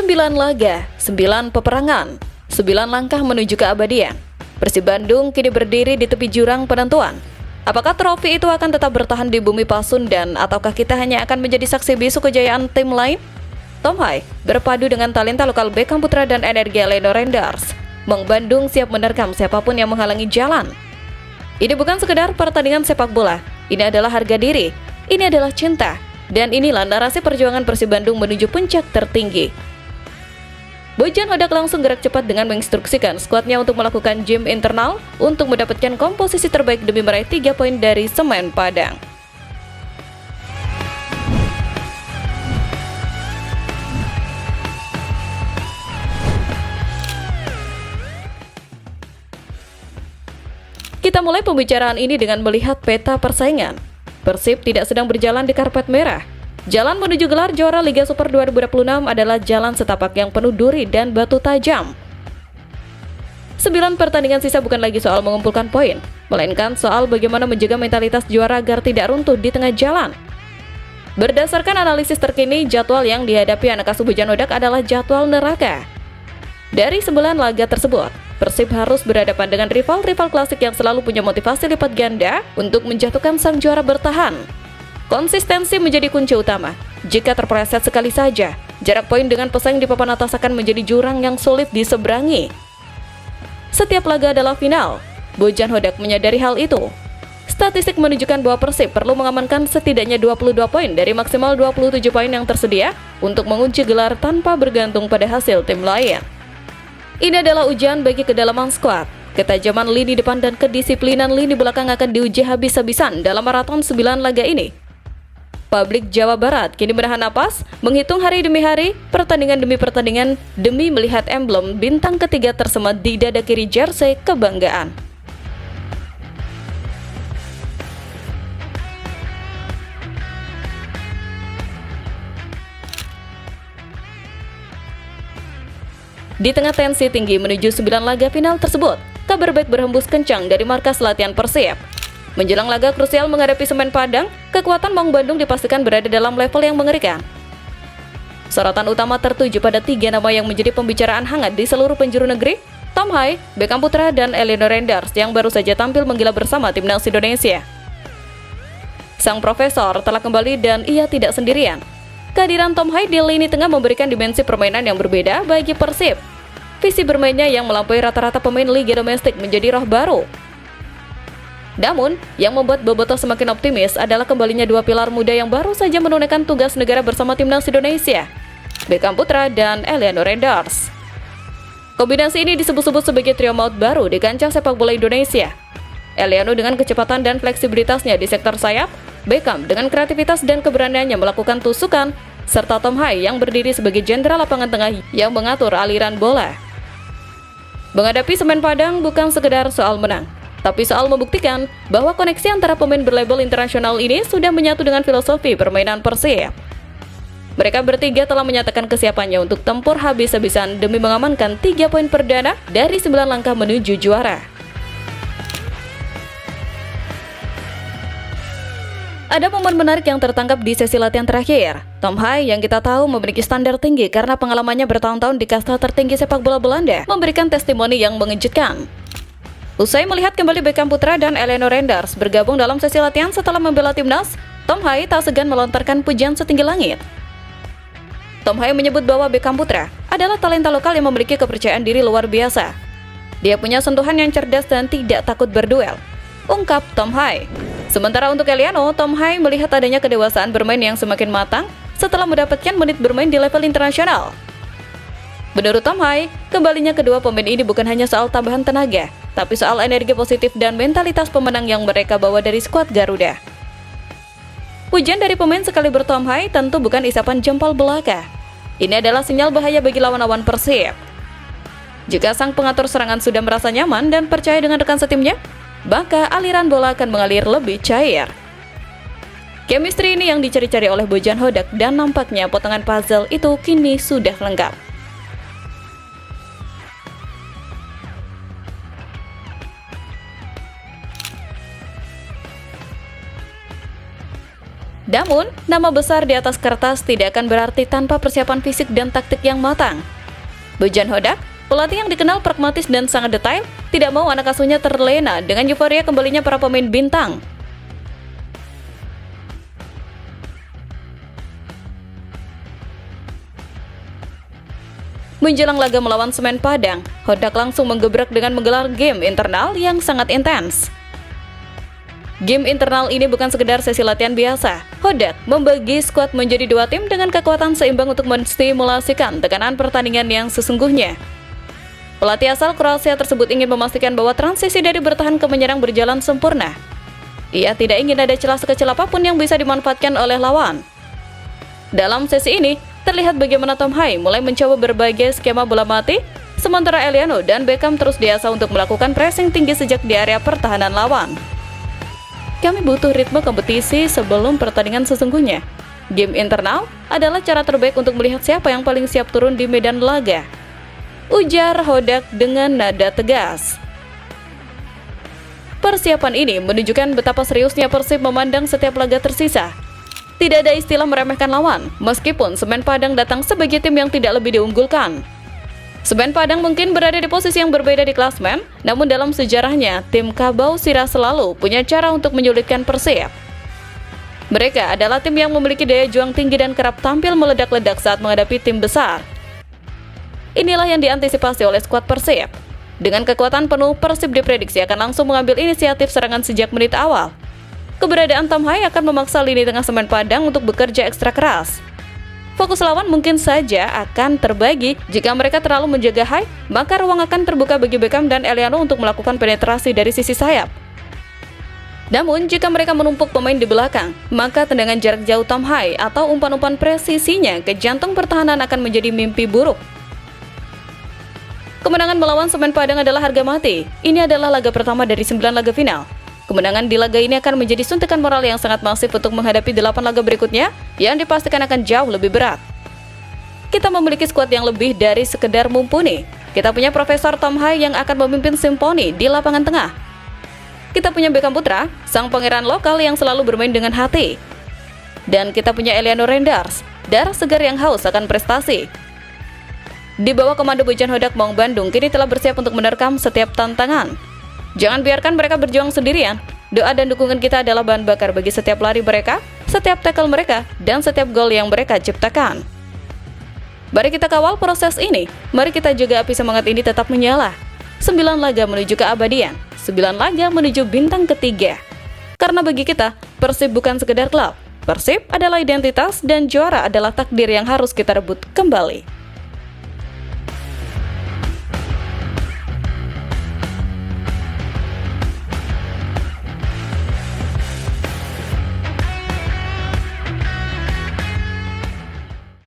9 laga, 9 peperangan, 9 langkah menuju keabadian. Persib Bandung kini berdiri di tepi jurang penentuan. Apakah trofi itu akan tetap bertahan di bumi Pasundan ataukah kita hanya akan menjadi saksi bisu kejayaan tim lain? Tom Hai berpadu dengan talenta lokal Beckham Putra dan energi Eleno Renders. Mang Bandung siap menerkam siapapun yang menghalangi jalan. Ini bukan sekedar pertandingan sepak bola, ini adalah harga diri, ini adalah cinta, dan inilah narasi perjuangan Persib Bandung menuju puncak tertinggi. Bojan Hodak langsung gerak cepat dengan menginstruksikan skuadnya untuk melakukan gym internal untuk mendapatkan komposisi terbaik demi meraih 3 poin dari Semen Padang. Kita mulai pembicaraan ini dengan melihat peta persaingan. Persib tidak sedang berjalan di karpet merah. Jalan menuju gelar juara Liga Super 2026 adalah jalan setapak yang penuh duri dan batu tajam. 9 pertandingan sisa bukan lagi soal mengumpulkan poin, melainkan soal bagaimana menjaga mentalitas juara agar tidak runtuh di tengah jalan. Berdasarkan analisis terkini, jadwal yang dihadapi anak asuh Bojan Hodak adalah jadwal neraka. Dari 9 laga tersebut, Persib harus berhadapan dengan rival-rival klasik yang selalu punya motivasi lipat ganda untuk menjatuhkan sang juara bertahan. Konsistensi menjadi kunci utama. Jika terpeleset sekali saja, jarak poin dengan pesaing di papan atas akan menjadi jurang yang sulit diseberangi. Setiap laga adalah final. Bojan Hodak menyadari hal itu. Statistik menunjukkan bahwa Persib perlu mengamankan setidaknya 22 poin dari maksimal 27 poin yang tersedia untuk mengunci gelar tanpa bergantung pada hasil tim lain. Ini adalah ujian bagi kedalaman skuad. Ketajaman lini depan dan kedisiplinan lini belakang akan diuji habis-habisan dalam maraton 9 laga ini. Publik Jawa Barat kini menahan napas, menghitung hari demi hari, pertandingan demi pertandingan, demi melihat emblem bintang ketiga tersemat di dada kiri jersey kebanggaan. Di tengah tensi tinggi menuju 9 laga final tersebut, kabar baik berhembus kencang dari markas latihan Persib. Menjelang laga krusial menghadapi Semen Padang, kekuatan Mang Bandung dipastikan berada dalam level yang mengerikan. Sorotan utama tertuju pada 3 nama yang menjadi pembicaraan hangat di seluruh penjuru negeri, Tom Hai, Beckham Putra, dan Eleno Renders yang baru saja tampil menggila bersama timnas Indonesia. Sang profesor telah kembali dan ia tidak sendirian. Kehadiran Tom Hai di lini tengah memberikan dimensi permainan yang berbeda bagi Persib. Visi bermainnya yang melampaui rata-rata pemain Liga Domestik menjadi roh baru. Namun, yang membuat Bobotoh semakin optimis adalah kembalinya 2 pilar muda yang baru saja menunaikan tugas negara bersama timnas Indonesia, Beckham Putra dan Eleno Renders. Kombinasi ini disebut-sebut sebagai trio maut baru di kancah sepak bola Indonesia. Eleno dengan kecepatan dan fleksibilitasnya di sektor sayap, Beckham dengan kreativitas dan keberaniannya melakukan tusukan, serta Tom Hai yang berdiri sebagai jenderal lapangan tengah yang mengatur aliran bola. Menghadapi Semen Padang bukan sekedar soal menang, tapi soal membuktikan bahwa koneksi antara pemain berlabel internasional ini sudah menyatu dengan filosofi permainan Persib. Mereka bertiga telah menyatakan kesiapannya untuk tempur habis-habisan demi mengamankan 3 poin perdana dari 9 langkah menuju juara. Ada momen menarik yang tertangkap di sesi latihan terakhir. Tom Hai yang kita tahu memiliki standar tinggi karena pengalamannya bertahun-tahun di kasta tertinggi sepak bola Belanda memberikan testimoni yang mengejutkan. Usai melihat kembali Beckham Putra dan Eleno Renders bergabung dalam sesi latihan setelah membela timnas, Tom Hai tak segan melontarkan pujian setinggi langit. Tom Hai menyebut bahwa Beckham Putra adalah talenta lokal yang memiliki kepercayaan diri luar biasa. Dia punya sentuhan yang cerdas dan tidak takut berduel, ungkap Tom Hai. Sementara untuk Eleno, Tom Hai melihat adanya kedewasaan bermain yang semakin matang setelah mendapatkan menit bermain di level internasional. Menurut Tom Hai, kembalinya kedua pemain ini bukan hanya soal tambahan tenaga, tapi soal energi positif dan mentalitas pemenang yang mereka bawa dari skuad Garuda. Pujian dari pemain sekaliber Tom Hai tentu bukan isapan jempol belaka. Ini adalah sinyal bahaya bagi lawan-lawan Persib. Jika sang pengatur serangan sudah merasa nyaman dan percaya dengan rekan setimnya, maka aliran bola akan mengalir lebih cair. Chemistry ini yang dicari-cari oleh Bojan Hodak dan nampaknya potongan puzzle itu kini sudah lengkap. Namun, nama besar di atas kertas tidak akan berarti tanpa persiapan fisik dan taktik yang matang. Bojan Hodak, pelatih yang dikenal pragmatis dan sangat detail, tidak mau anak asuhnya terlena dengan euforia kembalinya para pemain bintang. Menjelang laga melawan Semen Padang, Hodak langsung menggebrak dengan menggelar game internal yang sangat intens. Game internal ini bukan sekedar sesi latihan biasa. Hodak membagi skuad menjadi 2 tim dengan kekuatan seimbang untuk menstimulasikan tekanan pertandingan yang sesungguhnya. Pelatih asal Kroasia tersebut ingin memastikan bahwa transisi dari bertahan ke menyerang berjalan sempurna. Ia tidak ingin ada celah sekecil apapun yang bisa dimanfaatkan oleh lawan. Dalam sesi ini, terlihat bagaimana Tom Hai mulai mencoba berbagai skema bola mati, sementara Eliano dan Beckham terus diasah untuk melakukan pressing tinggi sejak di area pertahanan lawan. Kami butuh ritme kompetisi sebelum pertandingan sesungguhnya. Game internal adalah cara terbaik untuk melihat siapa yang paling siap turun di medan laga, ujar Hodak dengan nada tegas. Persiapan ini menunjukkan betapa seriusnya Persib memandang setiap laga tersisa. Tidak ada istilah meremehkan lawan, meskipun Semen Padang datang sebagai tim yang tidak lebih diunggulkan. Semen Padang mungkin berada di posisi yang berbeda di klasmen, namun dalam sejarahnya, tim Kabau Sirah selalu punya cara untuk menyulitkan Persib. Mereka adalah tim yang memiliki daya juang tinggi dan kerap tampil meledak-ledak saat menghadapi tim besar. Inilah yang diantisipasi oleh skuad Persib. Dengan kekuatan penuh, Persib diprediksi akan langsung mengambil inisiatif serangan sejak menit awal. Keberadaan Tom Hai akan memaksa lini tengah Semen Padang untuk bekerja ekstra keras. Fokus lawan mungkin saja akan terbagi jika mereka terlalu menjaga Hai, maka ruang akan terbuka bagi Beckham dan Eliano untuk melakukan penetrasi dari sisi sayap. Namun, jika mereka menumpuk pemain di belakang, maka tendangan jarak jauh Tom Hai atau umpan-umpan presisinya ke jantung pertahanan akan menjadi mimpi buruk. Kemenangan melawan Semen Padang adalah harga mati. Ini adalah laga pertama dari 9 laga final. Kemenangan di laga ini akan menjadi suntikan moral yang sangat masif untuk menghadapi 8 laga berikutnya yang dipastikan akan jauh lebih berat. Kita memiliki skuad yang lebih dari sekedar mumpuni. Kita punya Profesor Tom Hai yang akan memimpin Simponi di lapangan tengah. Kita punya Beckham Putra, sang pangeran lokal yang selalu bermain dengan hati. Dan kita punya Eliano Renders, darah segar yang haus akan prestasi. Di bawah komando Bojan Hodak, Maung Bandung kini telah bersiap untuk menerkam setiap tantangan. Jangan biarkan mereka berjuang sendirian. Doa dan dukungan kita adalah bahan bakar bagi setiap lari mereka, setiap tackle mereka, dan setiap gol yang mereka ciptakan. Mari kita kawal proses ini. Mari kita juga api semangat ini tetap menyala. 9 laga menuju keabadian, 9 laga menuju bintang ketiga. Karena bagi kita, Persib bukan sekedar klub. Persib adalah identitas dan juara adalah takdir yang harus kita rebut kembali.